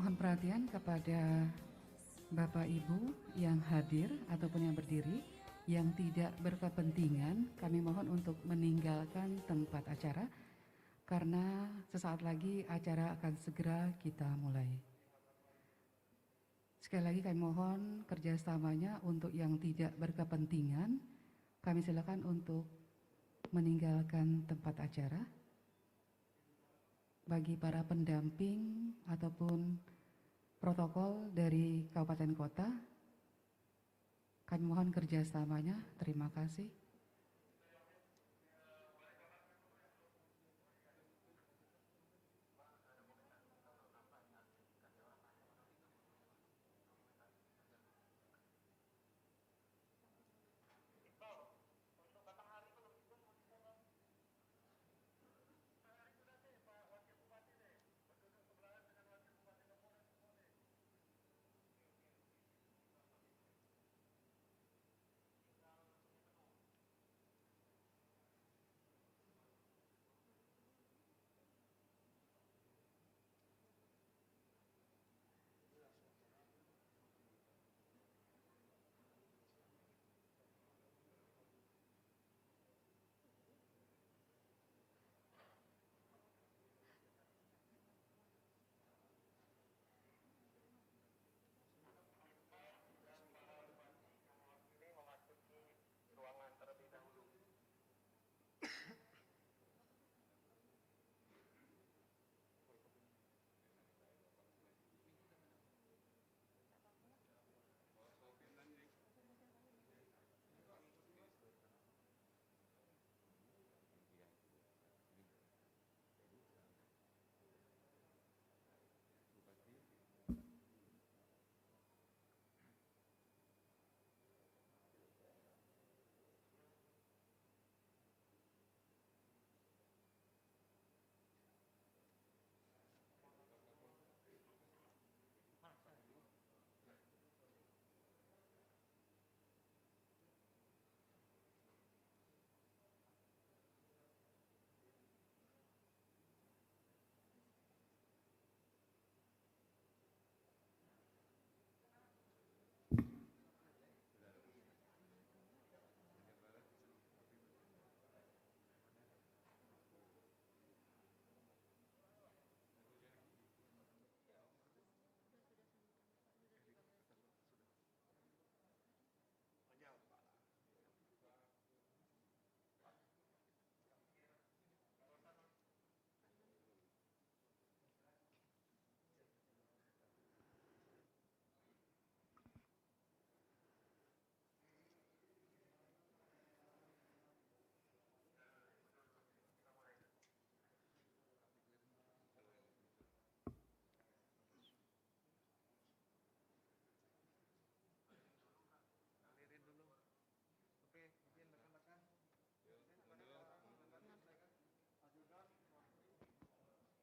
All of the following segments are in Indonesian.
Mohon perhatian kepada Bapak Ibu yang hadir ataupun yang berdiri yang tidak berkepentingan, kami mohon untuk meninggalkan tempat acara karena sesaat lagi acara akan segera kita mulai. Sekali lagi kami mohon kerjasamanya untuk yang tidak berkepentingan, kami silakan untuk meninggalkan tempat acara. Bagi para pendamping ataupun protokol dari kabupaten kota, kami mohon kerjasamanya. Terima kasih.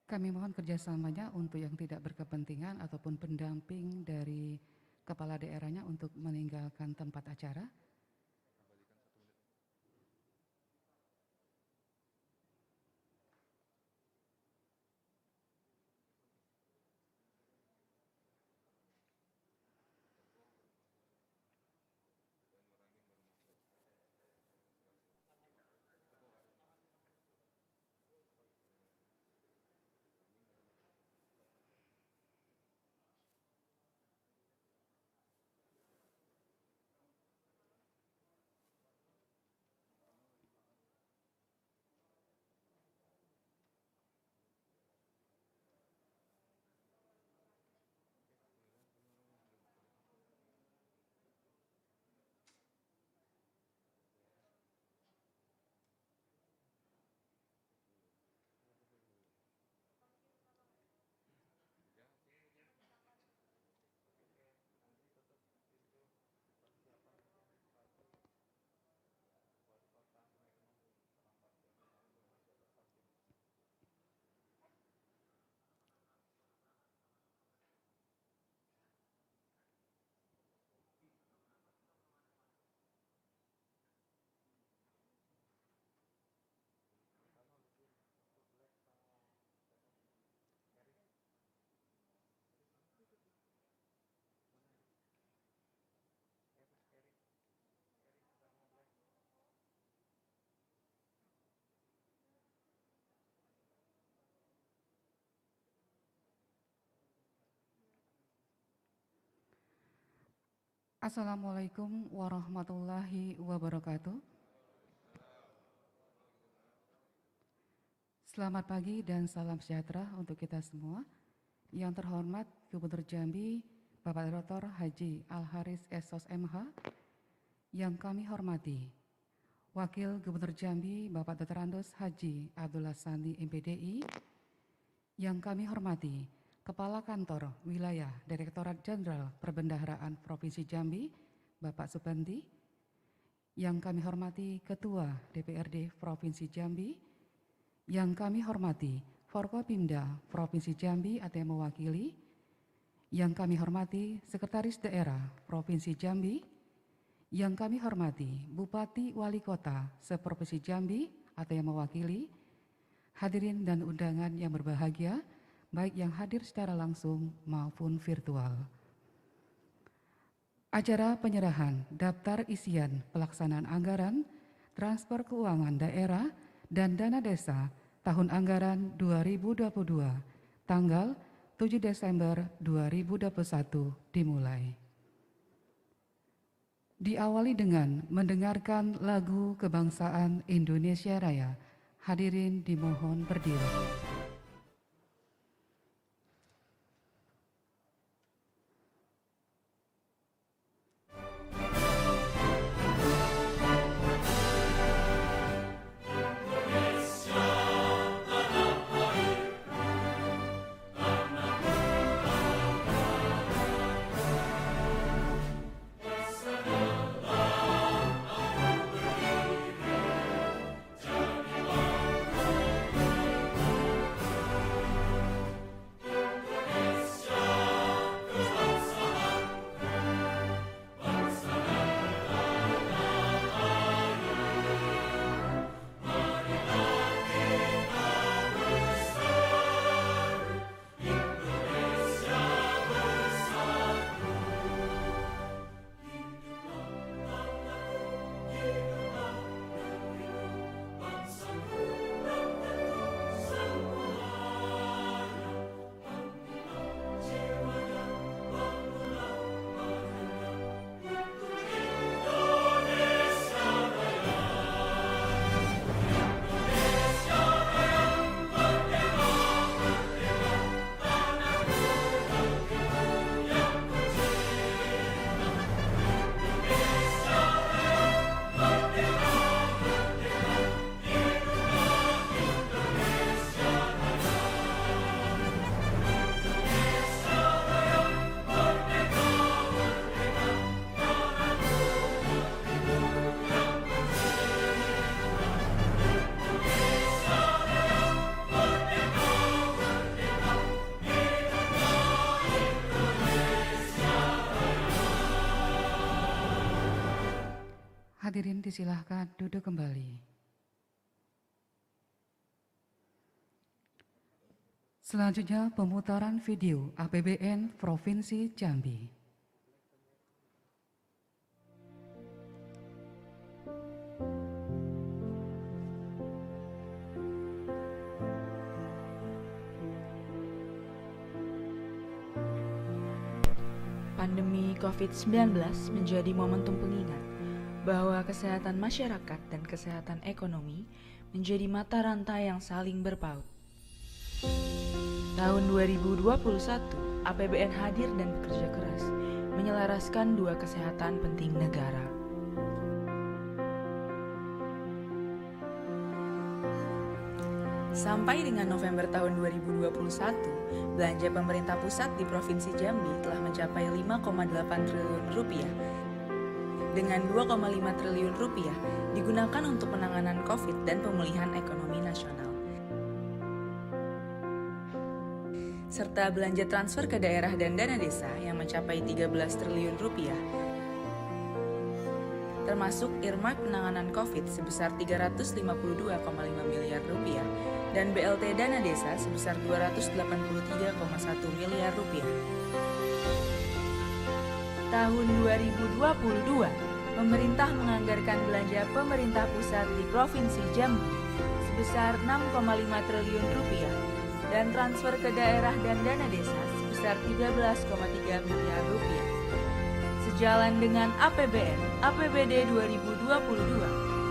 Kami mohon kerjasamanya untuk yang tidak berkepentingan ataupun pendamping dari kepala daerahnya untuk meninggalkan tempat acara. Assalamualaikum warahmatullahi wabarakatuh. Selamat pagi dan salam sejahtera untuk kita semua. Yang terhormat Gubernur Jambi, Bapak Dr. Haji Al-Haris Esos MH. Yang kami hormati Wakil Gubernur Jambi, Bapak Dr. Andos Haji Abdullah Sani MPDI. Yang kami hormati Kepala Kantor Wilayah Direktorat Jenderal Perbendaharaan Provinsi Jambi, Bapak Subandi. Yang kami hormati Ketua DPRD Provinsi Jambi. Yang kami hormati Forkopimda Provinsi Jambi atau yang mewakili. Yang kami hormati Sekretaris Daerah Provinsi Jambi. Yang kami hormati Bupati Wali Kota se-Provinsi Jambi atau yang mewakili. Hadirin dan undangan yang berbahagia, baik yang hadir secara langsung maupun virtual. Acara penyerahan daftar isian pelaksanaan anggaran, transfer keuangan daerah, dan dana desa tahun anggaran 2022, tanggal 7 Desember 2021 dimulai. Diawali dengan mendengarkan lagu kebangsaan Indonesia Raya. Hadirin dimohon berdiri. Hadirin disilahkan duduk kembali. Selanjutnya pemutaran video APBN Provinsi Jambi. Pandemi COVID-19 menjadi momentum pengingat bahwa kesehatan masyarakat dan kesehatan ekonomi menjadi mata rantai yang saling berpaut. Tahun 2021, APBN hadir dan bekerja keras, menyelaraskan dua kesehatan penting negara. Sampai dengan November tahun 2021, belanja pemerintah pusat di Provinsi Jambi telah mencapai 5,8 triliun rupiah. Dengan 2,5 triliun rupiah digunakan untuk penanganan COVID dan pemulihan ekonomi nasional. Serta belanja transfer ke daerah dan dana desa yang mencapai 13 triliun rupiah. Termasuk earmark penanganan COVID sebesar 352,5 miliar rupiah dan BLT dana desa sebesar 283,1 miliar rupiah. Tahun 2022, pemerintah menganggarkan belanja pemerintah pusat di Provinsi Jambi sebesar 6,5 triliun rupiah dan transfer ke daerah dan dana desa sebesar 13,3 miliar rupiah. sejalan dengan APBD 2022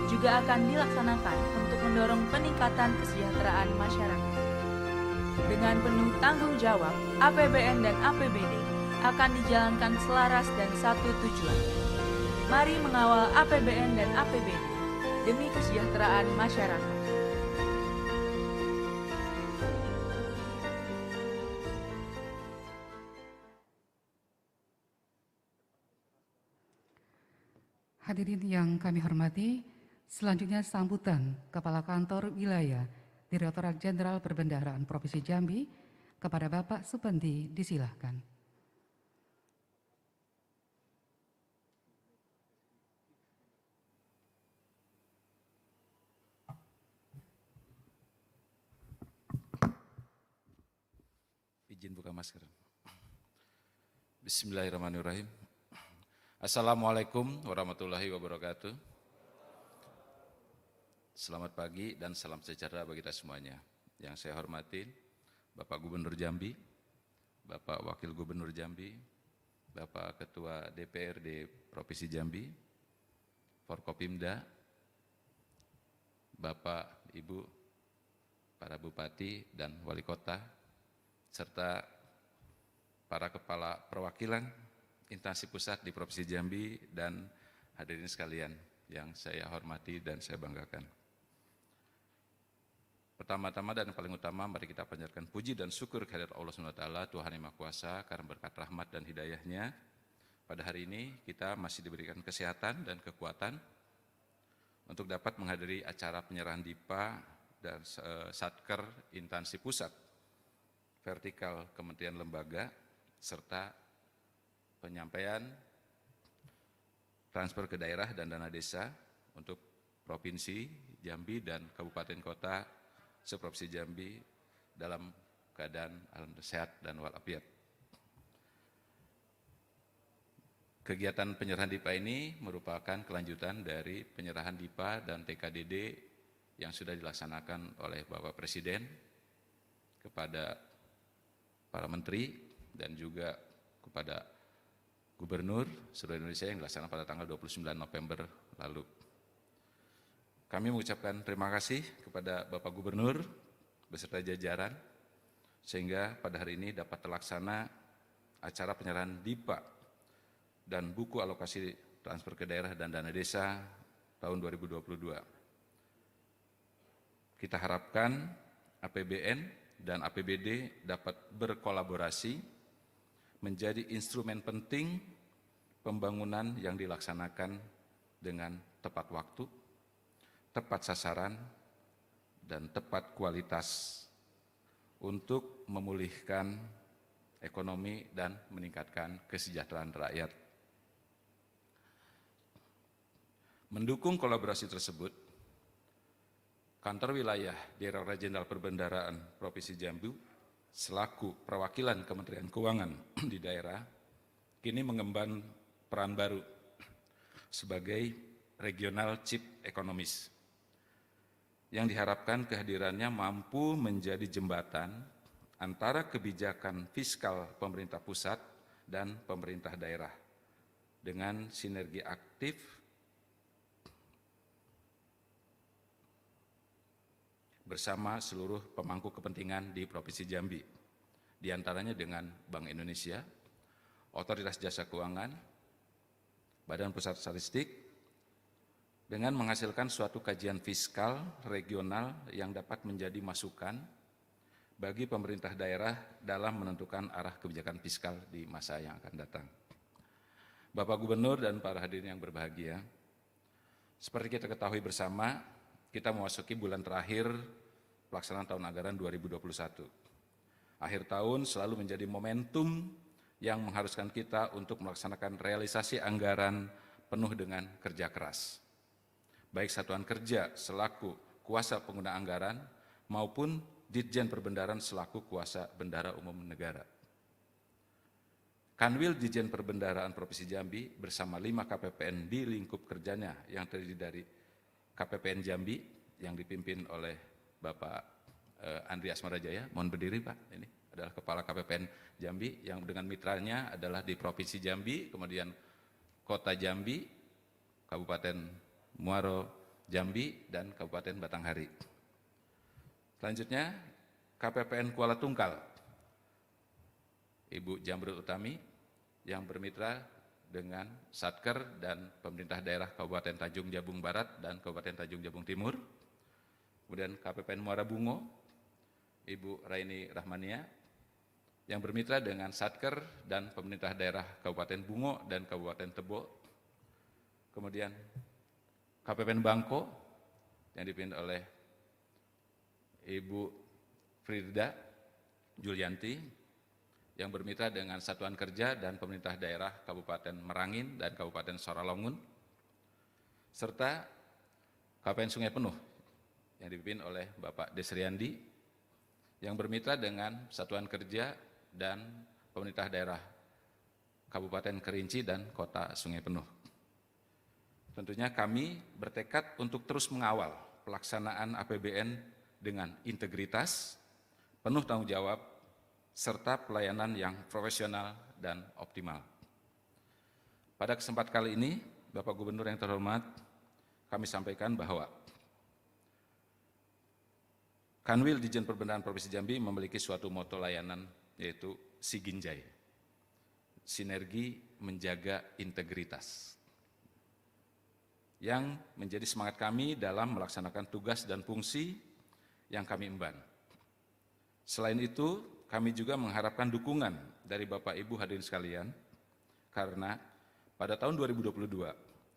juga akan dilaksanakan untuk mendorong peningkatan kesejahteraan masyarakat. Dengan penuh tanggung jawab, APBN dan APBD akan dijalankan selaras dan satu tujuan. Mari mengawal APBN dan APBD demi kesejahteraan masyarakat. Hadirin yang kami hormati, selanjutnya sambutan Kepala Kantor Wilayah Direktorat Jenderal Perbendaharaan Provinsi Jambi kepada Bapak Supandi, disilahkan. Izin buka masker. Bismillahirrahmanirrahim. Assalamualaikum warahmatullahi wabarakatuh. Selamat pagi dan salam sejahtera bagi kita semuanya. Yang saya hormati Bapak Gubernur Jambi, Bapak Wakil Gubernur Jambi, Bapak Ketua DPRD Provinsi Jambi, Forkopimda, Bapak, Ibu, para Bupati dan Wali Kota, serta para Kepala Perwakilan instansi pusat di Provinsi Jambi dan hadirin sekalian yang saya hormati dan saya banggakan. Pertama-tama dan paling utama, mari kita panjatkan puji dan syukur kehadirat Allah SWT, Tuhan Yang Maha Kuasa, karena berkat rahmat dan hidayahnya. Pada hari ini kita masih diberikan kesehatan dan kekuatan untuk dapat menghadiri acara penyerahan DIPA dan Satker instansi pusat, vertikal kementerian lembaga, serta penyampaian transfer ke daerah dan dana desa untuk Provinsi Jambi dan Kabupaten Kota seprovinsi Jambi dalam keadaan sehat dan walafiat. Kegiatan penyerahan DIPA ini merupakan kelanjutan dari penyerahan DIPA dan TKDD yang sudah dilaksanakan oleh Bapak Presiden kepada para menteri dan juga kepada Gubernur seluruh Indonesia yang dilaksanakan pada tanggal 29 November lalu. Kami mengucapkan terima kasih kepada Bapak Gubernur beserta jajaran sehingga pada hari ini dapat terlaksana acara penyerahan DIPA dan buku alokasi transfer ke daerah dan dana desa tahun 2022. Kita harapkan APBN dan APBD dapat berkolaborasi menjadi instrumen penting pembangunan yang dilaksanakan dengan tepat waktu, tepat sasaran, dan tepat kualitas untuk memulihkan ekonomi dan meningkatkan kesejahteraan rakyat. Mendukung kolaborasi tersebut, Kantor Wilayah Direktorat Jenderal Perbendaharaan Provinsi Jambi selaku perwakilan Kementerian Keuangan di daerah kini mengemban peran baru sebagai Regional Chief Economist yang diharapkan kehadirannya mampu menjadi jembatan antara kebijakan fiskal pemerintah pusat dan pemerintah daerah dengan sinergi aktif bersama seluruh pemangku kepentingan di Provinsi Jambi, diantaranya dengan Bank Indonesia, Otoritas Jasa Keuangan, Badan Pusat Statistik, dengan menghasilkan suatu kajian fiskal regional yang dapat menjadi masukan bagi pemerintah daerah dalam menentukan arah kebijakan fiskal di masa yang akan datang. Bapak Gubernur dan para hadirin yang berbahagia, seperti kita ketahui bersama, kita memasuki bulan terakhir pelaksanaan tahun anggaran 2021. Akhir tahun selalu menjadi momentum yang mengharuskan kita untuk melaksanakan realisasi anggaran penuh dengan kerja keras. Baik satuan kerja selaku kuasa pengguna anggaran maupun Ditjen Perbendaharaan selaku kuasa bendahara umum negara. Kanwil Ditjen Perbendaharaan Provinsi Jambi bersama 5 KPPN di lingkup kerjanya yang terdiri dari KPPN Jambi yang dipimpin oleh Bapak Andri Asmarajaya, mohon berdiri Pak, ini adalah Kepala KPPN Jambi yang dengan mitranya adalah di Provinsi Jambi, kemudian Kota Jambi, Kabupaten Muaro Jambi, dan Kabupaten Batanghari. Selanjutnya, KPPN Kuala Tungkal, Ibu Jamrut Utami, yang bermitra dengan Satker dan pemerintah daerah Kabupaten Tanjung Jabung Barat dan Kabupaten Tanjung Jabung Timur. Kemudian KPPN Muara Bungo, Ibu Raini Rahmania, yang bermitra dengan Satker dan pemerintah daerah Kabupaten Bungo dan Kabupaten Tebo. Kemudian KPPN Bangko yang dipimpin oleh Ibu Frida Julianti, yang bermitra dengan Satuan Kerja dan pemerintah daerah Kabupaten Merangin dan Kabupaten Soralongun, serta KPN Sungai Penuh yang dipimpin oleh Bapak Desriandi, yang bermitra dengan Satuan Kerja dan pemerintah daerah Kabupaten Kerinci dan Kota Sungai Penuh. Tentunya kami bertekad untuk terus mengawal pelaksanaan APBN dengan integritas, penuh tanggung jawab, serta pelayanan yang profesional dan optimal. Pada kesempatan kali ini, Bapak Gubernur yang terhormat, kami sampaikan bahwa Kanwil Ditjen Perbendaharaan Provinsi Jambi memiliki suatu moto layanan, yaitu Siginjai, sinergi menjaga integritas, yang menjadi semangat kami dalam melaksanakan tugas dan fungsi yang kami emban. Selain itu, kami juga mengharapkan dukungan dari Bapak Ibu hadirin sekalian, karena pada tahun 2022,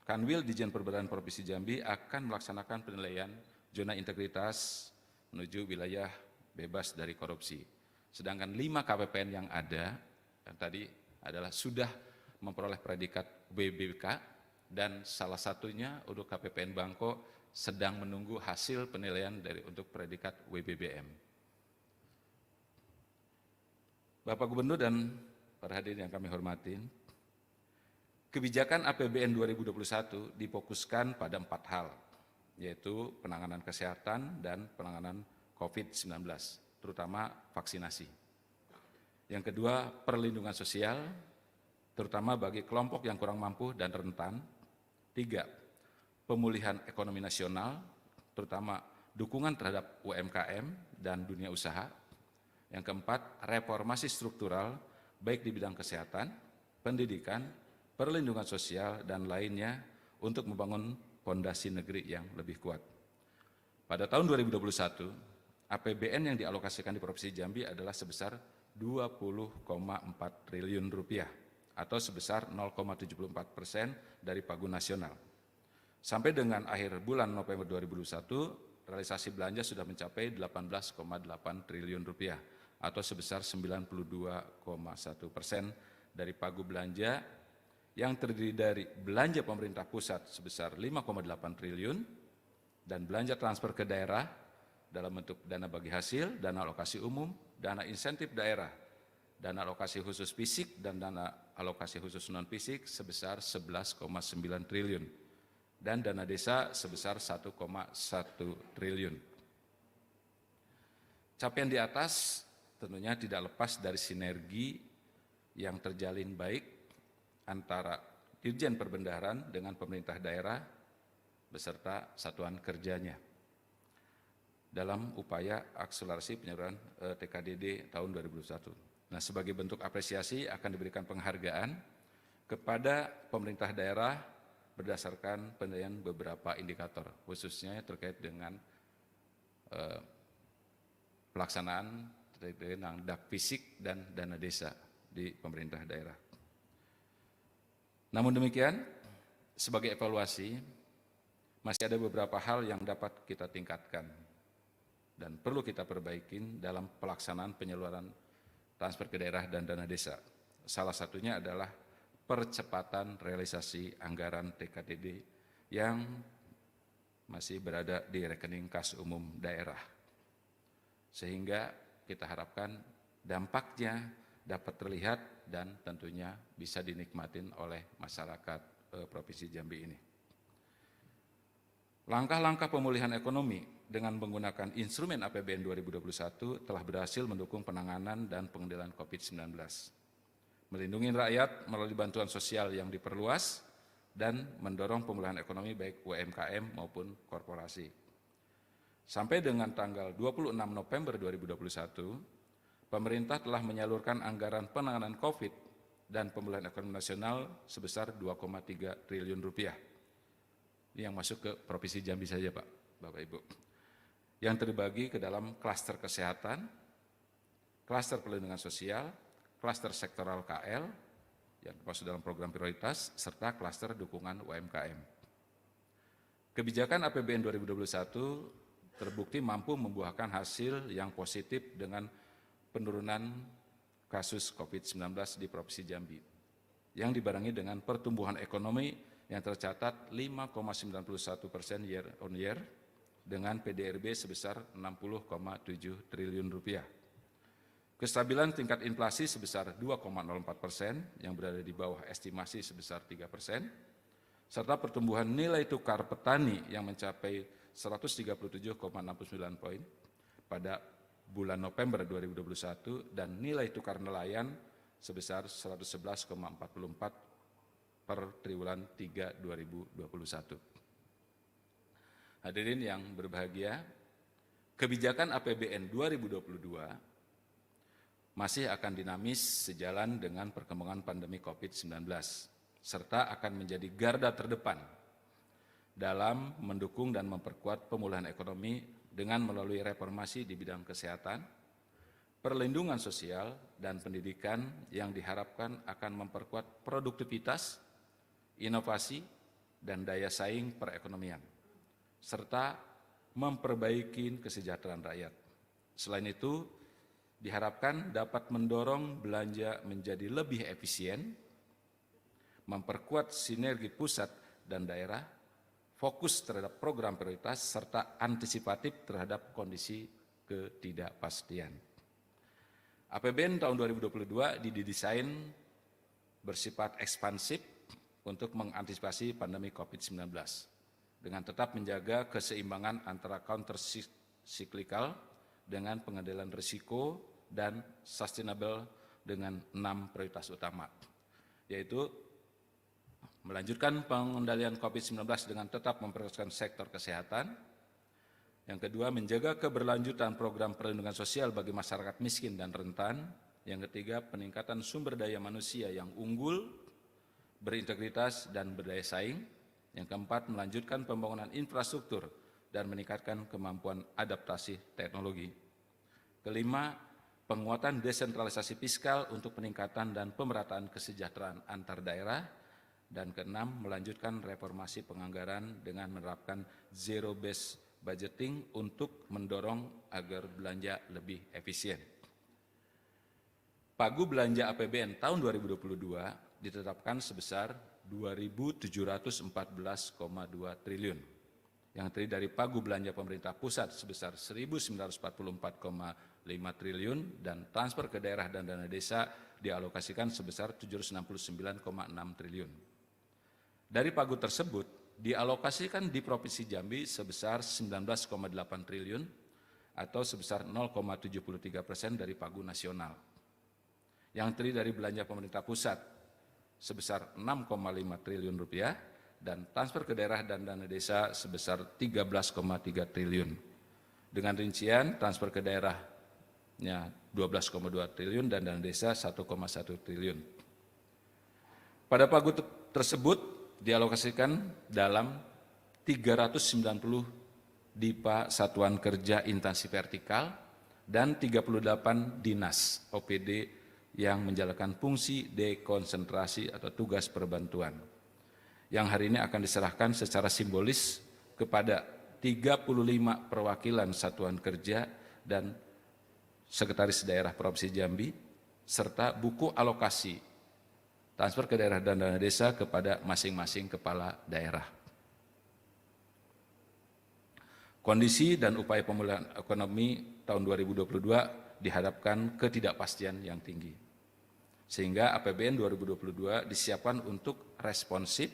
Kanwil Ditjen Perbendaharaan Provinsi Jambi akan melaksanakan penilaian zona integritas menuju wilayah bebas dari korupsi. Sedangkan 5 KPPN yang ada, yang tadi adalah sudah memperoleh predikat WBK, dan salah satunya untuk KPPN Bangko sedang menunggu hasil penilaian untuk predikat WBBM. Bapak Gubernur dan para hadirin yang kami hormatin, kebijakan APBN 2021 difokuskan pada 4 hal, yaitu penanganan kesehatan dan penanganan COVID-19, terutama vaksinasi. Yang kedua, perlindungan sosial, terutama bagi kelompok yang kurang mampu dan rentan. 3, pemulihan ekonomi nasional, terutama dukungan terhadap UMKM dan dunia usaha. Yang keempat, reformasi struktural, baik di bidang kesehatan, pendidikan, perlindungan sosial, dan lainnya untuk membangun fondasi negeri yang lebih kuat. Pada tahun 2021, APBN yang dialokasikan di Provinsi Jambi adalah sebesar 20,4 triliun rupiah, atau sebesar 0,74% dari pagu nasional. Sampai dengan akhir bulan November 2021, realisasi belanja sudah mencapai 18,8 triliun rupiah, atau sebesar 92,1% dari pagu belanja, yang terdiri dari belanja pemerintah pusat sebesar 5,8 triliun, dan belanja transfer ke daerah dalam bentuk dana bagi hasil, dana alokasi umum, dana insentif daerah, dana alokasi khusus fisik, dan dana alokasi khusus non-fisik sebesar 11,9 triliun, dan dana desa sebesar 1,1 triliun. Capaian di atas tentunya tidak lepas dari sinergi yang terjalin baik antara Dirjen Perbendaharaan dengan pemerintah daerah beserta satuan kerjanya dalam upaya akselerasi penyaluran TKDD tahun 2021. Nah, sebagai bentuk apresiasi akan diberikan penghargaan kepada pemerintah daerah berdasarkan penilaian beberapa indikator, khususnya terkait dengan pelaksanaan dengan dak fisik dan dana desa di pemerintah daerah. Namun demikian, sebagai evaluasi, masih ada beberapa hal yang dapat kita tingkatkan dan perlu kita perbaikin dalam pelaksanaan penyaluran transfer ke daerah dan dana desa. Salah satunya adalah percepatan realisasi anggaran TKDD yang masih berada di rekening kas umum daerah. Sehingga kita harapkan dampaknya dapat terlihat dan tentunya bisa dinikmatin oleh masyarakat Provinsi Jambi ini. Langkah-langkah pemulihan ekonomi dengan menggunakan instrumen APBN 2021 telah berhasil mendukung penanganan dan pengendalian COVID-19. Melindungi rakyat melalui bantuan sosial yang diperluas dan mendorong pemulihan ekonomi baik UMKM maupun korporasi. Sampai dengan tanggal 26 November 2021, pemerintah telah menyalurkan anggaran penanganan COVID dan pemulihan ekonomi nasional sebesar 2,3 triliun rupiah. Ini yang masuk ke Provinsi Jambi saja, Pak, Bapak Ibu. Yang terbagi ke dalam klaster kesehatan, klaster perlindungan sosial, klaster sektoral KL, yang masuk dalam program prioritas, serta klaster dukungan UMKM. Kebijakan APBN 2021 terbukti mampu membuahkan hasil yang positif dengan penurunan kasus COVID-19 di Provinsi Jambi, yang dibarengi dengan pertumbuhan ekonomi yang tercatat 5,91% year on year, dengan PDRB sebesar 60,7 triliun rupiah. Kestabilan tingkat inflasi sebesar 2,04% yang berada di bawah estimasi sebesar 3%, serta pertumbuhan nilai tukar petani yang mencapai 137,69 poin pada bulan November 2021 dan nilai tukar nelayan sebesar 111,44 per triwulan 3 2021. Hadirin yang berbahagia, kebijakan APBN 2022 masih akan dinamis sejalan dengan perkembangan pandemi COVID-19, serta akan menjadi garda terdepan dalam mendukung dan memperkuat pemulihan ekonomi dengan melalui reformasi di bidang kesehatan, perlindungan sosial, dan pendidikan yang diharapkan akan memperkuat produktivitas, inovasi, dan daya saing perekonomian, serta memperbaiki kesejahteraan rakyat. Selain itu, diharapkan dapat mendorong belanja menjadi lebih efisien, memperkuat sinergi pusat dan daerah, fokus terhadap program prioritas, serta antisipatif terhadap kondisi ketidakpastian. APBN tahun 2022 didesain bersifat ekspansif untuk mengantisipasi pandemi COVID-19 dengan tetap menjaga keseimbangan antara counter cyclical dengan pengendalian risiko dan sustainable dengan 6 prioritas utama, yaitu melanjutkan pengendalian COVID-19 dengan tetap memprioritaskan sektor kesehatan. Yang kedua, menjaga keberlanjutan program perlindungan sosial bagi masyarakat miskin dan rentan. Yang ketiga, peningkatan sumber daya manusia yang unggul, berintegritas, dan berdaya saing. Yang keempat, melanjutkan pembangunan infrastruktur dan meningkatkan kemampuan adaptasi teknologi. Kelima, penguatan desentralisasi fiskal untuk peningkatan dan pemerataan kesejahteraan antar daerah. Dan keenam, melanjutkan reformasi penganggaran dengan menerapkan zero based budgeting untuk mendorong agar belanja lebih efisien. Pagu belanja APBN tahun 2022 ditetapkan sebesar 2.714,2 triliun, yang terdiri dari pagu belanja pemerintah pusat sebesar 1.944,5 triliun dan transfer ke daerah dan dana desa dialokasikan sebesar 769,6 triliun. Dari pagu tersebut dialokasikan di Provinsi Jambi sebesar 19,8 triliun atau sebesar 0,73% dari pagu nasional, yang terdiri dari belanja pemerintah pusat sebesar 6,5 triliun rupiah dan transfer ke daerah dan dana desa sebesar 13,3 triliun. Dengan rincian transfer ke daerahnya 12,2 triliun dan dana desa 1,1 triliun. Pada pagu tersebut dialokasikan dalam 390 DIPA satuan kerja instansi vertikal dan 38 dinas OPD yang menjalankan fungsi dekonsentrasi atau tugas perbantuan, yang hari ini akan diserahkan secara simbolis kepada 35 perwakilan satuan kerja dan sekretaris daerah Provinsi Jambi, serta buku alokasi transfer ke daerah dan dana desa kepada masing-masing kepala daerah. Kondisi dan upaya pemulihan ekonomi tahun 2022 dihadapkan ketidakpastian yang tinggi, sehingga APBN 2022 disiapkan untuk responsif,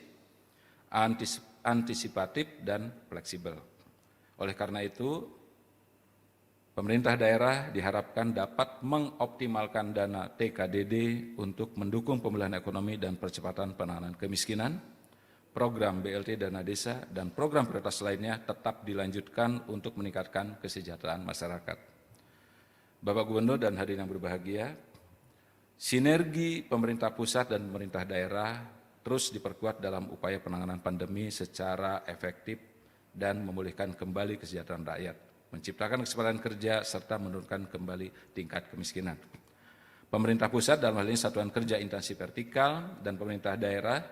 antisipatif, dan fleksibel. Oleh karena itu, pemerintah daerah diharapkan dapat mengoptimalkan dana TKDD untuk mendukung pemulihan ekonomi dan percepatan penanganan kemiskinan, program BLT Dana Desa, dan program prioritas lainnya tetap dilanjutkan untuk meningkatkan kesejahteraan masyarakat. Bapak Gubernur dan hadirin yang berbahagia, sinergi pemerintah pusat dan pemerintah daerah terus diperkuat dalam upaya penanganan pandemi secara efektif dan memulihkan kembali kesejahteraan rakyat, menciptakan kesempatan kerja, serta menurunkan kembali tingkat kemiskinan. Pemerintah pusat dalam hal ini Satuan Kerja Instansi Vertikal dan pemerintah daerah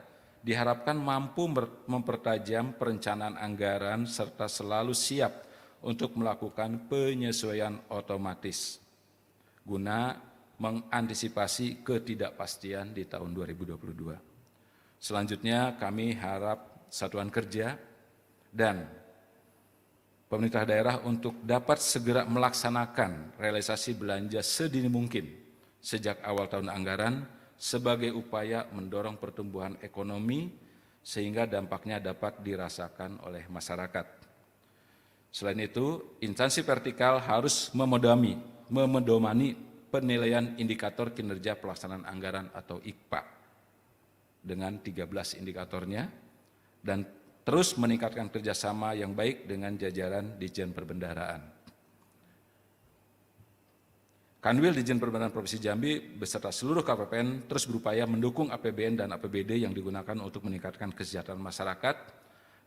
diharapkan mampu mempertajam perencanaan anggaran serta selalu siap untuk melakukan penyesuaian otomatis guna mengantisipasi ketidakpastian di tahun 2022. Selanjutnya kami harap Satuan Kerja dan pemerintah daerah untuk dapat segera melaksanakan realisasi belanja sedini mungkin sejak awal tahun anggaran sebagai upaya mendorong pertumbuhan ekonomi sehingga dampaknya dapat dirasakan oleh masyarakat. Selain itu, instansi vertikal harus memedomani penilaian indikator kinerja pelaksanaan anggaran atau IKPA dengan 13 indikatornya dan terus meningkatkan kerjasama yang baik dengan jajaran Ditjen Perbendaharaan. Kanwil Ditjen Perbendaharaan Provinsi Jambi beserta seluruh KPPN terus berupaya mendukung APBN dan APBD yang digunakan untuk meningkatkan kesejahteraan masyarakat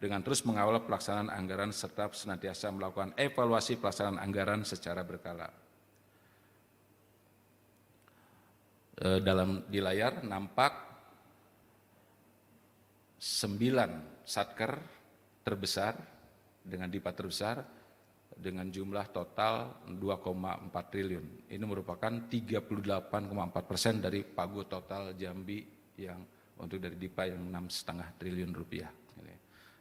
dengan terus mengawal pelaksanaan anggaran serta senantiasa melakukan evaluasi pelaksanaan anggaran secara berkala. Di layar nampak 9 satker terbesar dengan DIPA terbesar dengan jumlah total 2,4 triliun. Ini merupakan 38,4% dari pagu total Jambi yang untuk dari DIPA yang 6,5 triliun rupiah.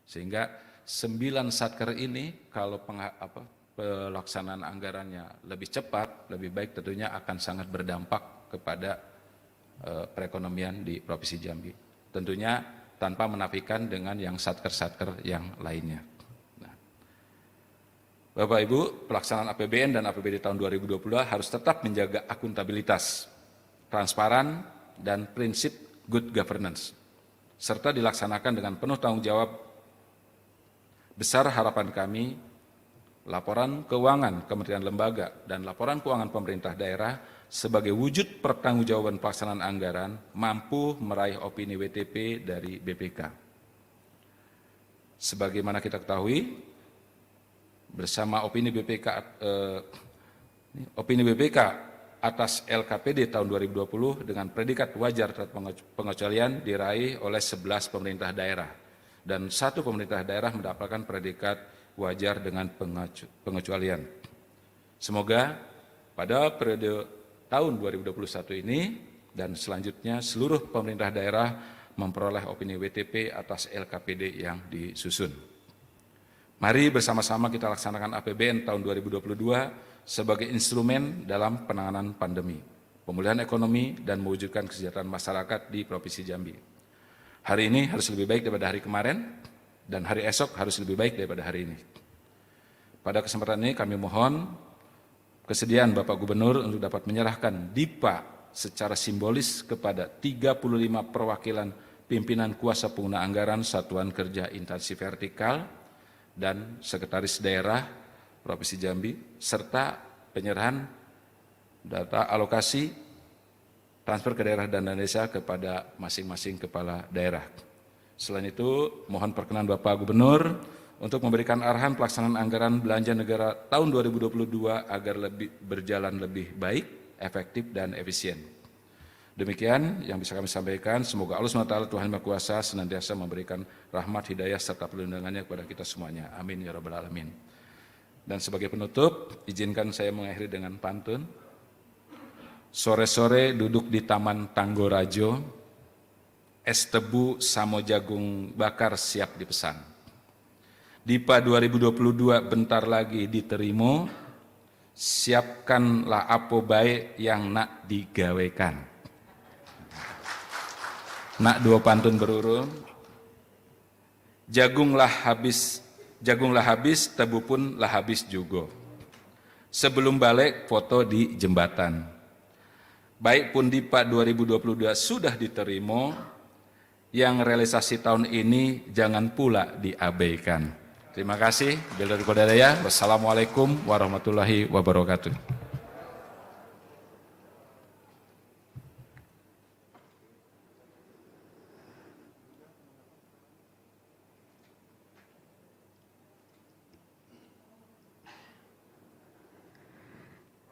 Sehingga 9 satker ini kalau pelaksanaan anggarannya lebih cepat, lebih baik tentunya akan sangat berdampak kepada perekonomian di Provinsi Jambi. Tentunya tanpa menafikan dengan yang satker-satker yang lainnya. Bapak Ibu, pelaksanaan APBN dan APBD tahun 2022 harus tetap menjaga akuntabilitas, transparan, dan prinsip good governance, serta dilaksanakan dengan penuh tanggung jawab. Besar harapan kami, laporan keuangan Kementerian Lembaga dan laporan keuangan pemerintah daerah sebagai wujud pertanggungjawaban pelaksanaan anggaran mampu meraih opini WTP dari BPK. Sebagaimana kita ketahui, bersama opini BPK atas LKPD tahun 2020 dengan predikat wajar terhadap pengecualian diraih oleh 11 pemerintah daerah dan 1 pemerintah daerah mendapatkan predikat wajar dengan pengecualian. Semoga pada periode tahun 2021 ini dan selanjutnya seluruh pemerintah daerah memperoleh opini WTP atas LKPD yang disusun. Mari bersama-sama kita laksanakan APBN tahun 2022 sebagai instrumen dalam penanganan pandemi, pemulihan ekonomi, dan mewujudkan kesejahteraan masyarakat di Provinsi Jambi. Hari ini harus lebih baik daripada hari kemarin, dan hari esok harus lebih baik daripada hari ini. Pada kesempatan ini kami mohon kesediaan Bapak Gubernur untuk dapat menyerahkan DIPA secara simbolis kepada 35 perwakilan pimpinan kuasa pengguna anggaran Satuan Kerja Instansi Vertikal dan Sekretaris Daerah Provinsi Jambi, serta penyerahan data alokasi transfer ke daerah dan dana desa kepada masing-masing kepala daerah. Selain itu, mohon perkenan Bapak Gubernur untuk memberikan arahan pelaksanaan anggaran belanja negara tahun 2022 agar berjalan lebih baik, efektif, dan efisien. Demikian yang bisa kami sampaikan. Semoga Allah SWT Tuhan Maha Kuasa senantiasa memberikan rahmat, hidayah, serta perlindungannya kepada kita semuanya. Amin ya rabbal alamin. Dan sebagai penutup, izinkan saya mengakhiri dengan pantun. Sore-sore duduk di Taman Tanggorajo, es tebu samo jagung bakar siap dipesan. DIPA 2022 bentar lagi diterima, siapkanlah apa baik yang nak digawekan. Nak 2 pantun berurung, jagunglah habis, tebu pun lah habis juga. Sebelum balik foto di jembatan. Baik pun DIPA 2022 sudah diterima, yang realisasi tahun ini jangan pula diabaikan. Terima kasih. Bila daya, wassalamualaikum warahmatullahi wabarakatuh.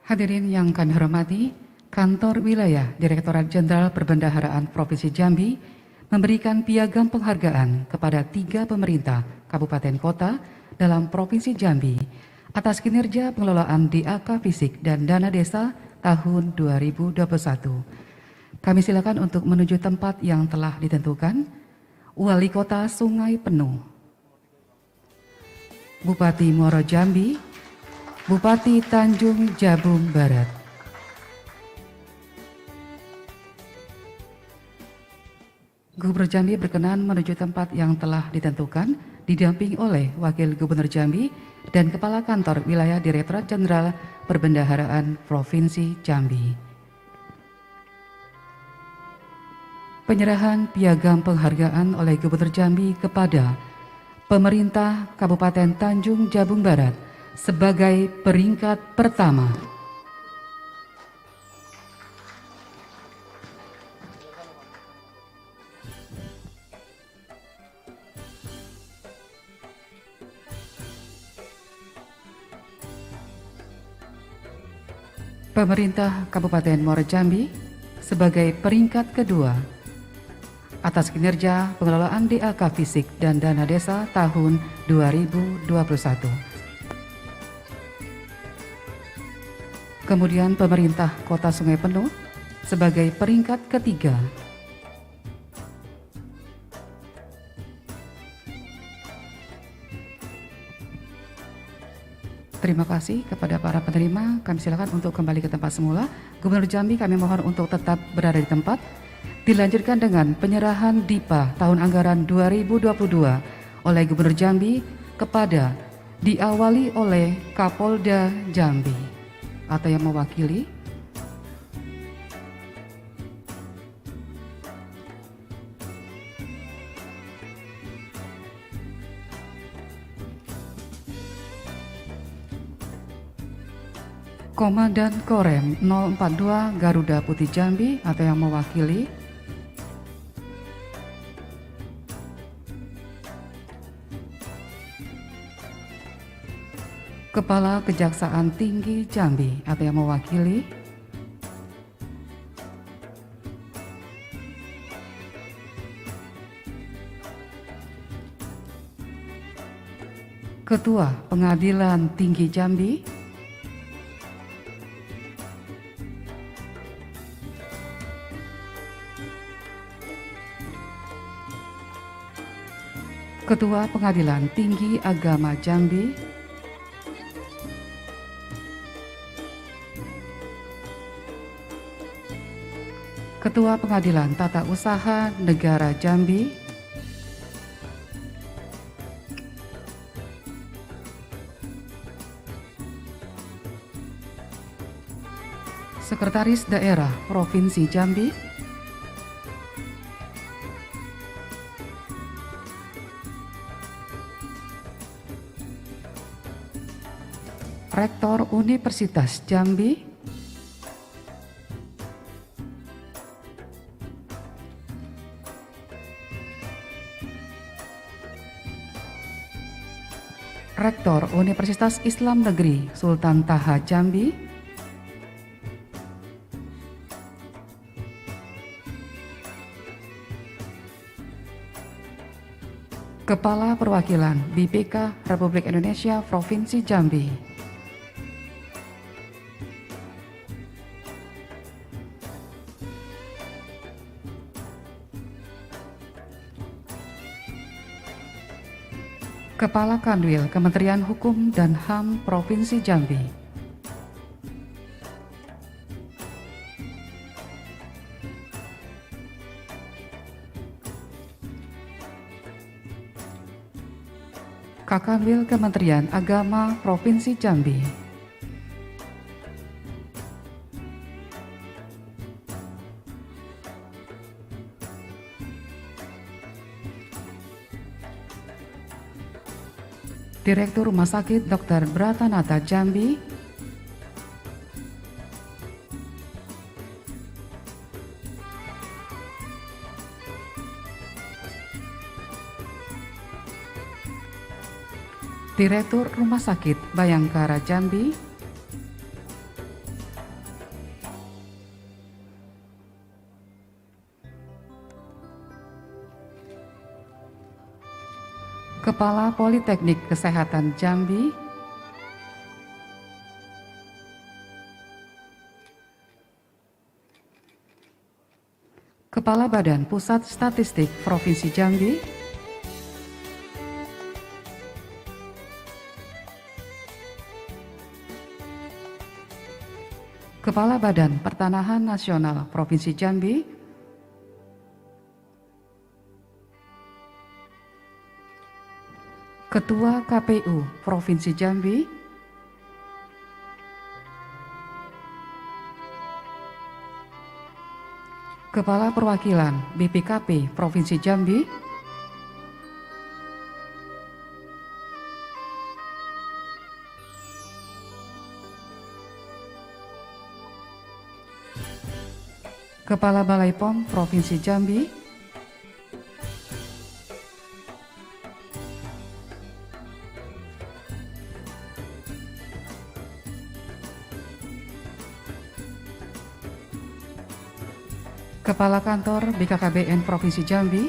Hadirin yang kami hormati, Kantor Wilayah Direktorat Jenderal Perbendaharaan Provinsi Jambi memberikan piagam penghargaan kepada 3 pemerintah kabupaten kota dalam Provinsi Jambi atas kinerja pengelolaan DAK Fisik dan Dana Desa tahun 2021. Kami silakan untuk menuju tempat yang telah ditentukan. Wali Kota Sungai Penuh, Bupati Muaro Jambi, Bupati Tanjung Jabung Barat. Gubernur Jambi berkenan menuju tempat yang telah ditentukan, didampingi oleh Wakil Gubernur Jambi dan Kepala Kantor Wilayah Direktorat Jenderal Perbendaharaan Provinsi Jambi. Penyerahan piagam penghargaan oleh Gubernur Jambi kepada pemerintah Kabupaten Tanjung Jabung Barat sebagai peringkat pertama. Pemerintah Kabupaten Muaro Jambi sebagai peringkat kedua atas kinerja pengelolaan DAK Fisik dan Dana Desa tahun 2021. Kemudian pemerintah Kota Sungai Penuh sebagai peringkat ketiga. Terima kasih kepada para penerima. Kami silakan untuk kembali ke tempat semula. Gubernur Jambi kami mohon untuk tetap berada di tempat. Dilanjutkan dengan penyerahan DIPA tahun anggaran 2022 oleh Gubernur Jambi kepada diawali oleh Kapolda Jambi atau yang mewakili. Komandan Korem 042 Garuda Putih Jambi atau yang mewakili. Kepala Kejaksaan Tinggi Jambi atau yang mewakili. Ketua Pengadilan Tinggi Jambi. Ketua Pengadilan Tinggi Agama Jambi. Ketua Pengadilan Tata Usaha Negara Jambi, Sekretaris Daerah Provinsi Jambi, Rektor Universitas Jambi, Rektor Universitas Islam Negeri Sultan Taha Jambi, Kepala Perwakilan BPK Republik Indonesia Provinsi Jambi, Kepala Kanwil Kementerian Hukum dan HAM Provinsi Jambi, Kakanwil Kementerian Agama Provinsi Jambi, Direktur Rumah Sakit Dr. Bratanata Jambi, Direktur Rumah Sakit Bayangkara Jambi, Kepala Politeknik Kesehatan Jambi, Kepala Badan Pusat Statistik Provinsi Jambi, Kepala Badan Pertanahan Nasional Provinsi Jambi, Ketua KPU Provinsi Jambi, Kepala Perwakilan BPKP Provinsi Jambi, Kepala Balai POM Provinsi Jambi, Kepala Kantor BKKBN Provinsi Jambi,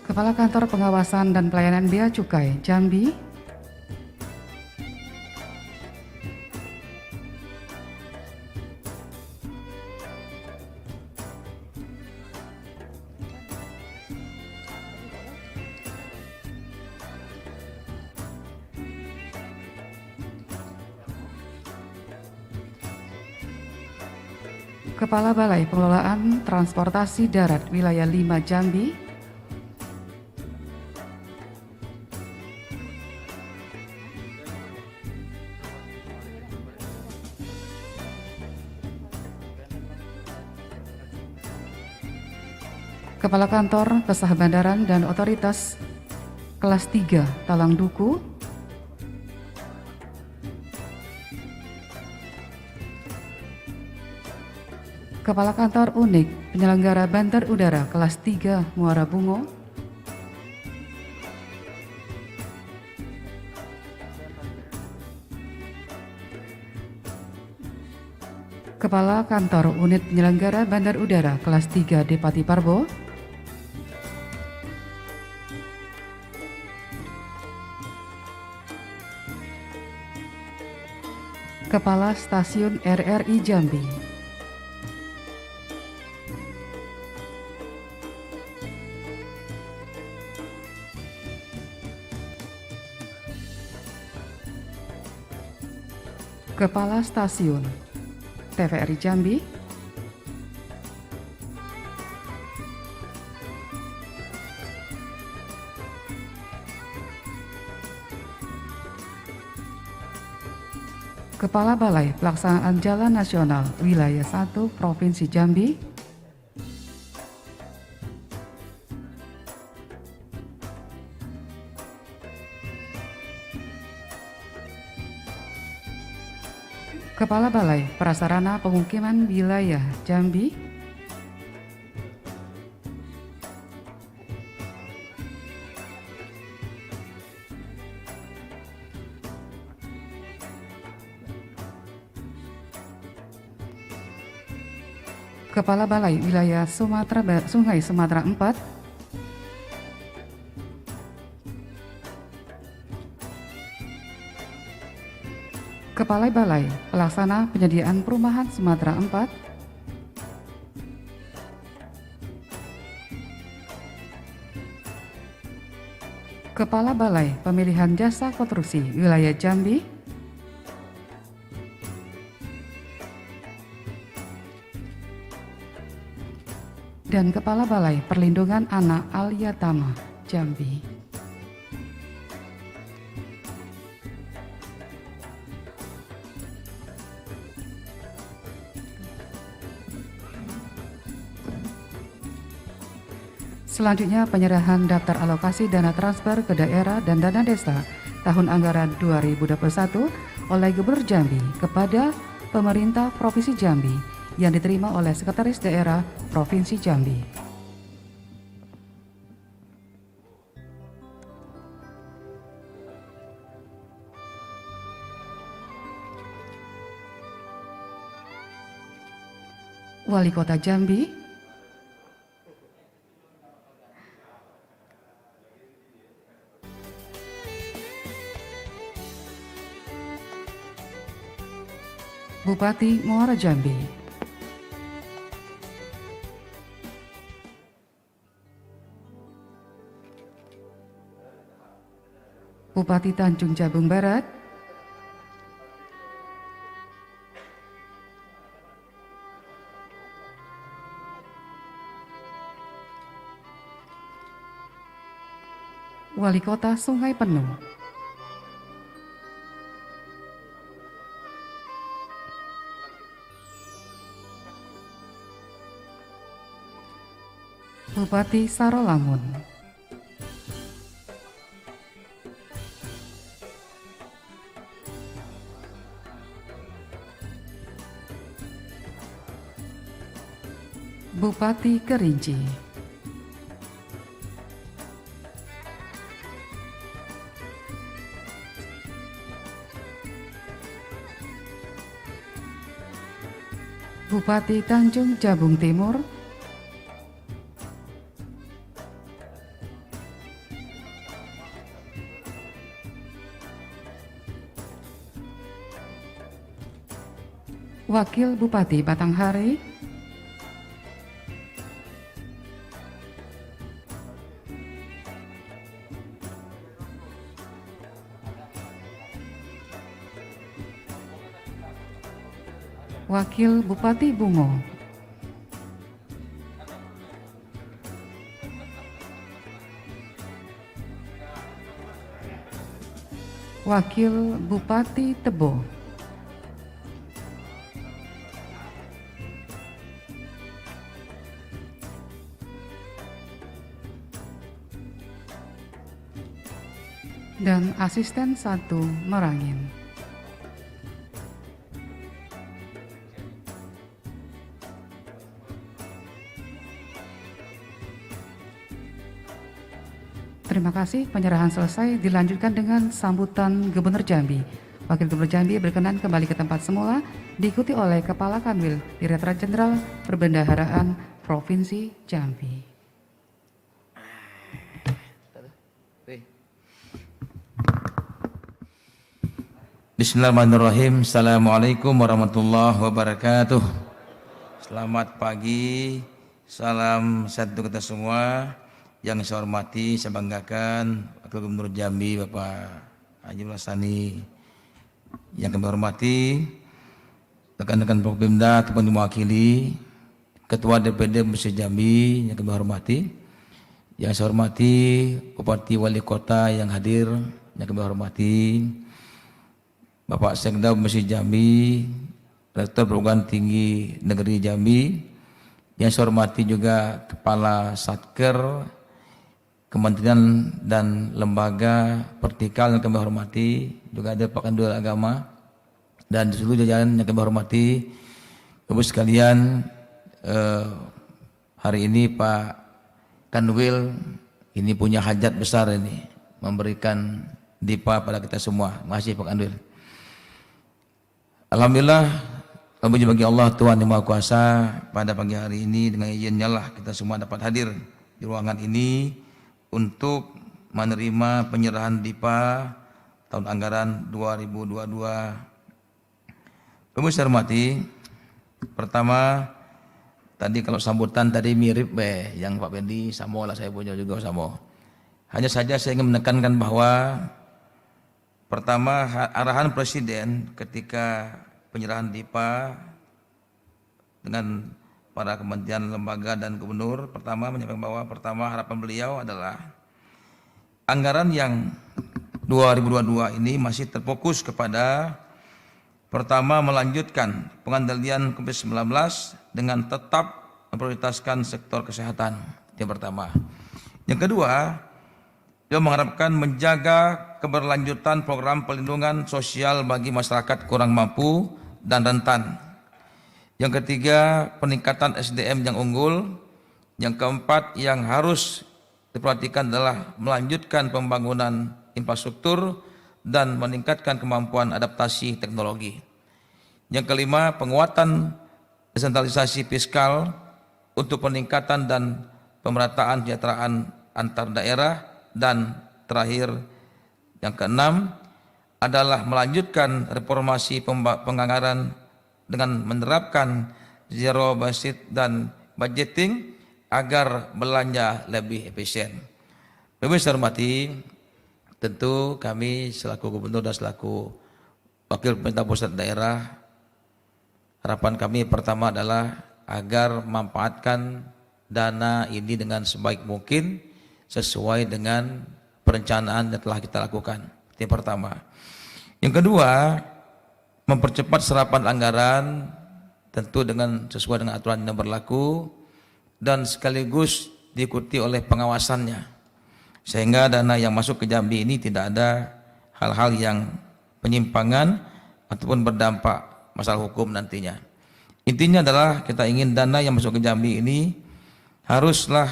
Kepala Kantor Pengawasan dan Pelayanan Bea Cukai Jambi, Kepala Balai Pengelolaan Transportasi Darat Wilayah 5 Jambi, Kepala Kantor Pesah Bandaran dan Otoritas Kelas 3 Talang Duku, Kepala Kantor Unik Penyelenggara Banter Udara Kelas 3 Muara Bungo, Kepala Kantor Unit Penyelenggara Bandar Udara Kelas 3 Depati Parbo, Kepala Stasiun RRI Jambi, Kepala Stasiun TVRI Jambi, Kepala Balai Pelaksanaan Jalan Nasional Wilayah 1 Provinsi Jambi, Kepala Balai Prasarana Pemukiman Wilayah Jambi, Kepala Balai Wilayah Sungai Sumatera 4, Kepala Balai Pelaksana Penyediaan Perumahan Sumatera 4, Kepala Balai Pemilihan Jasa Konstruksi Wilayah Jambi, dan Kepala Balai Perlindungan Anak Aliyatama Jambi. Selanjutnya penyerahan daftar alokasi dana transfer ke daerah dan dana desa tahun anggaran 2021 oleh Gubernur Jambi kepada pemerintah Provinsi Jambi yang diterima oleh Sekretaris Daerah Provinsi Jambi. Wali Kota Jambi, Bupati Muara Jambi, Bupati Tanjung Jabung Barat, Wali Kota Sungai Penuh, Bupati Sarolangun, Bupati Kerinci, Bupati Tanjung Jabung Timur, Wakil Bupati Batanghari, Wakil Bupati Bungo, Wakil Bupati Tebo, dan Asisten 1 Merangin. Terima kasih, penyerahan selesai. Dilanjutkan dengan sambutan Gubernur Jambi. Wakil Gubernur Jambi berkenan kembali ke tempat semula, diikuti oleh Kepala Kanwil Direktorat Jenderal Perbendaharaan Provinsi Jambi. Bismillahirrahmanirrahim. Assalamualaikum warahmatullahi wabarakatuh. Selamat pagi, salam sehat untuk kita semua. Yang saya hormati, saya banggakan Wakil Gubernur Jambi Bapak Haji Lasani. Yang kami hormati rekan-rekan Prokpimda ataupun mewakili Ketua DPD Provinsi Jambi yang kami hormati. Yang saya hormati Bupati Wali Kota yang hadir yang kami hormati. Bapak Sekda Provinsi Jambi, Rektor Perguruan Tinggi Negeri Jambi, yang saya hormati juga Kepala Satker, Kementerian dan Lembaga Vertikal yang kami hormati, juga ada Pak Kanwil Agama, dan di seluruh jajaran yang kami hormati. Ibu sekalian, hari ini Pak Kanwil ini punya hajat besar ini, memberikan dipa pada kita semua. Terima kasih Pak Kanwil. Alhamdulillah, puji bagi Allah Tuhan Yang Maha Kuasa, pada pagi hari ini dengan izinnya lah kita semua dapat hadir di ruangan ini untuk menerima penyerahan dipa tahun anggaran 2022. Pemirsa hormati, pertama tadi kalau sambutan tadi mirip yang Pak Bendi sama lah, saya punya juga sama. Hanya saja saya ingin menekankan bahwa pertama, arahan Presiden ketika penyerahan dipa dengan para kementerian, lembaga, dan gubernur, pertama menyampaikan bahwa pertama harapan beliau adalah anggaran yang 2022 ini masih terfokus kepada pertama melanjutkan pengendalian COVID-19 dengan tetap memprioritaskan sektor kesehatan. Itu yang pertama. Yang kedua, dia mengharapkan menjaga keberlanjutan program perlindungan sosial bagi masyarakat kurang mampu dan rentan. Yang ketiga, peningkatan SDM yang unggul. Yang keempat, yang harus diperhatikan adalah melanjutkan pembangunan infrastruktur dan meningkatkan kemampuan adaptasi teknologi. Yang kelima, penguatan desentralisasi fiskal untuk peningkatan dan pemerataan kesejahteraan antar daerah. Dan terakhir, yang keenam adalah melanjutkan reformasi penganggaran dengan menerapkan zero budget dan budgeting agar belanja lebih efisien. Bapak saya hormati, tentu kami selaku gubernur dan selaku wakil pemerintah pusat daerah, harapan kami pertama adalah agar memanfaatkan dana ini dengan sebaik mungkin sesuai dengan perencanaan yang telah kita lakukan. Itu yang pertama. Yang kedua, mempercepat serapan anggaran tentu dengan sesuai dengan aturan yang berlaku dan sekaligus diikuti oleh pengawasannya, sehingga dana yang masuk ke Jambi ini tidak ada hal-hal yang penyimpangan ataupun berdampak masalah hukum nantinya. Intinya adalah kita ingin dana yang masuk ke Jambi ini haruslah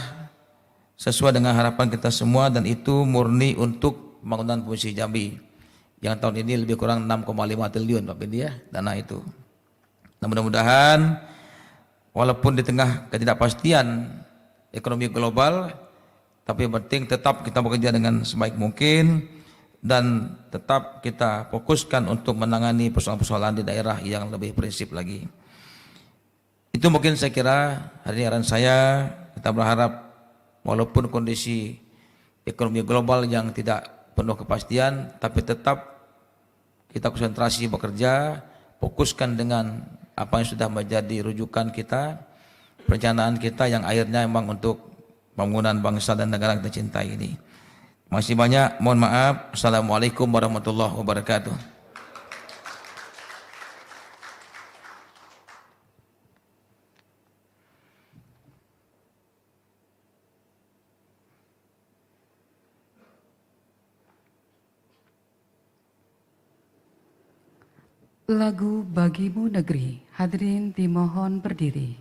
sesuai dengan harapan kita semua, dan itu murni untuk pembangunan Provinsi Jambi yang tahun ini lebih kurang 6,5 triliun Pak Bindi ya, dana itu. Nah, mudah-mudahan walaupun di tengah ketidakpastian ekonomi global, tapi yang penting tetap kita bekerja dengan sebaik mungkin dan tetap kita fokuskan untuk menangani persoalan-persoalan di daerah yang lebih prinsip lagi. Itu mungkin saya kira hari ini arahan saya. Kita berharap walaupun kondisi ekonomi global yang tidak penuh kepastian, tapi tetap kita konsentrasi bekerja, fokuskan dengan apa yang sudah menjadi rujukan kita, perencanaan kita yang akhirnya memang untuk pembangunan bangsa dan negara kita cintai ini. Masih banyak, mohon maaf. Assalamualaikum warahmatullahi wabarakatuh. Lagu Bagimu Negeri, hadirin dimohon berdiri.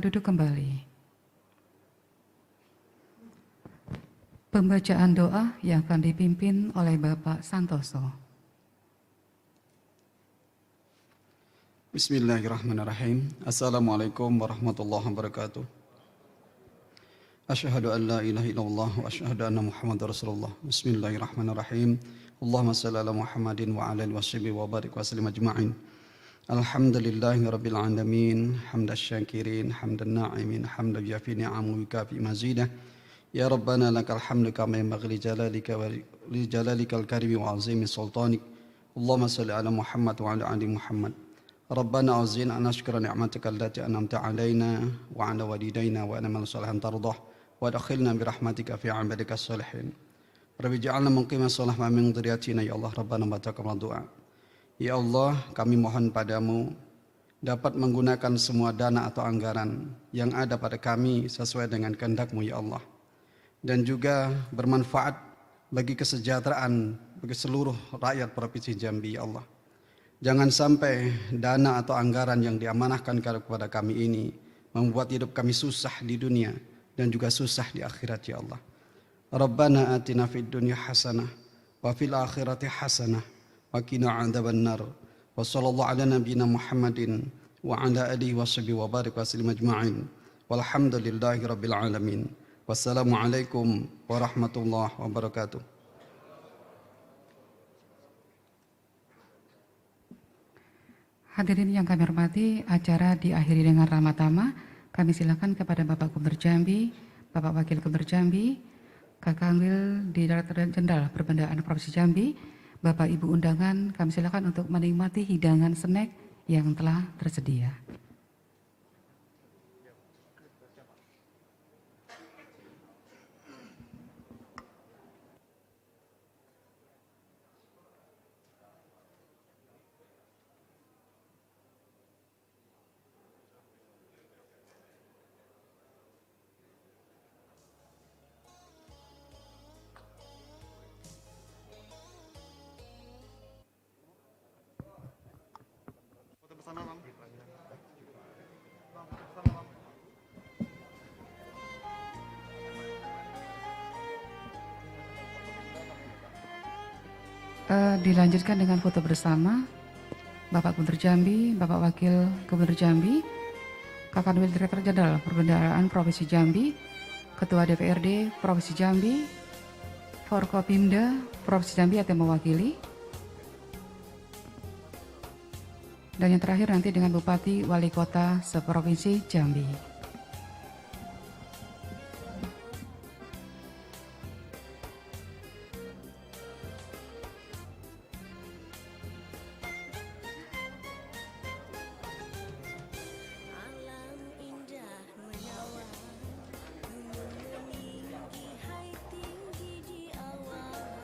Silakan duduk kembali. Pembacaan doa yang akan dipimpin oleh Bapak Santoso. Bismillahirrahmanirrahim. Assalamualaikum warahmatullahi wabarakatuh. Asyhadu an la ilaha illallah wa asyhadu anna Muhammadar Rasulullah. Bismillahirrahmanirrahim. Allahumma shalli ala Muhammadin wa ala alihi washabihi wa barik wa sallim ajma'in. Alhamdulillahi rabbil alamin, hamdas syakirin, hamdan na'imin, hamdan yafi ni'amu wa kafi mazidah. Ya Rabbana lakal hamdu kama yanbaghi li jalalika wa li jalalikal karimi wa azimi sultanik. Allahumma shalli ala Muhammad wa ala ali Muhammad. Rabbana auzina an nashkura ni'mataka allati an'amta alaina wa ala walidayna wa na'mal salihan tardah wa adkhilna bi rahmatika fi 'ibadika shalihin. Rabbi ja'alna muqimas shalah wa min dzurriyyatina ya Allah. Rabbana wa taqabbal du'a. Ya Allah, kami mohon padamu dapat menggunakan semua dana atau anggaran yang ada pada kami sesuai dengan kehendak-Mu ya Allah, dan juga bermanfaat bagi kesejahteraan bagi seluruh rakyat Provinsi Jambi ya Allah. Jangan sampai dana atau anggaran yang diamanahkan kepada kami ini membuat hidup kami susah di dunia dan juga susah di akhirat ya Allah. Rabbana atina fid dunya hasanah wa fil akhirati hasanah wa qina adzabannar. Wa sallallahu ala nabiyyina Muhammadin wa ala alihi washabihi wa barik wa sallim ajma'in. Walhamdulillahi rabbil alamin. Wassalamualaikum warahmatullahi wabarakatuh. Hadirin yang kami hormati, acara diakhiri dengan ramah tamah. Kami silakan kepada Bapak Gubernur Jambi, Bapak Wakil Gubernur Jambi, Kakak Kanwil Direktorat Jenderal Perbendaharaan Provinsi Jambi, Bapak Ibu undangan, kami silakan untuk menikmati hidangan snack yang telah tersedia. Dilanjutkan dengan foto bersama Bapak Gubernur Jambi, Bapak Wakil Gubernur Jambi, Kakak Kanwil Direktur Jenderal Perbendaharaan Provinsi Jambi, Ketua DPRD Provinsi Jambi, Forkopimda Provinsi Jambi yang mewakili, dan yang terakhir nanti dengan Bupati Wali Kota seprovinsi Jambi.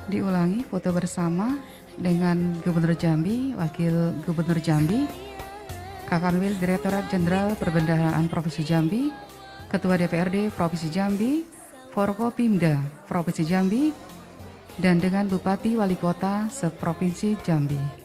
Diulangi foto bersama dengan Gubernur Jambi, Wakil Gubernur Jambi, Kakak Kanwil Direktorat Jenderal Perbendaharaan Provinsi Jambi, Ketua DPRD Provinsi Jambi, Forkopimda Provinsi Jambi, dan dengan Bupati Wali Kota seprovinsi Jambi.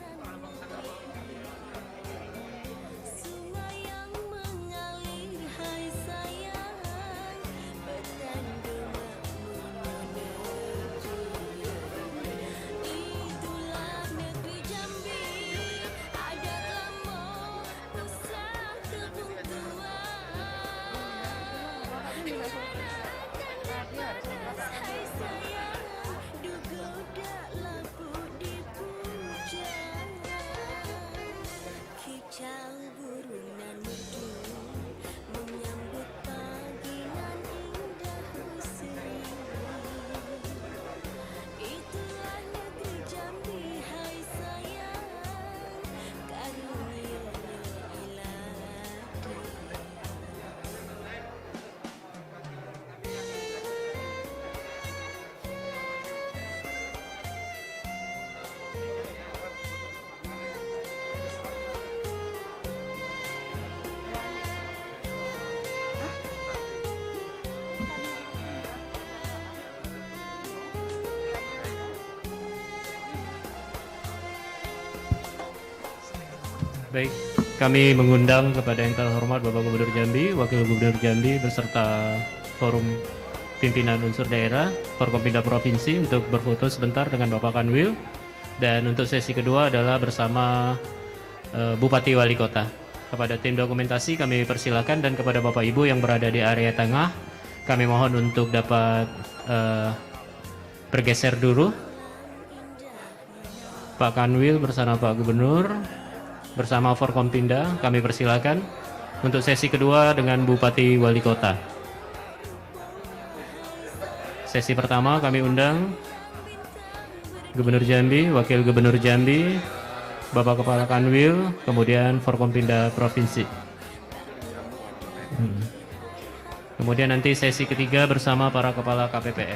Baik, kami mengundang kepada yang terhormat Bapak Gubernur Jambi, Wakil Gubernur Jambi beserta forum pimpinan unsur daerah, Forkompinda Provinsi untuk berfoto sebentar dengan Bapak Kanwil. Dan untuk sesi kedua adalah bersama Bupati Wali Kota. Kepada tim dokumentasi kami persilakan, dan kepada Bapak Ibu yang berada di area tengah kami mohon untuk dapat bergeser dulu. Pak Kanwil bersama Pak Gubernur bersama Forkompinda kami persilakan untuk sesi kedua dengan Bupati Wali Kota. Sesi pertama kami undang Gubernur Jambi, Wakil Gubernur Jambi, Bapak Kepala Kanwil, kemudian Forkompinda Provinsi. Kemudian nanti sesi ketiga bersama para Kepala KPPN.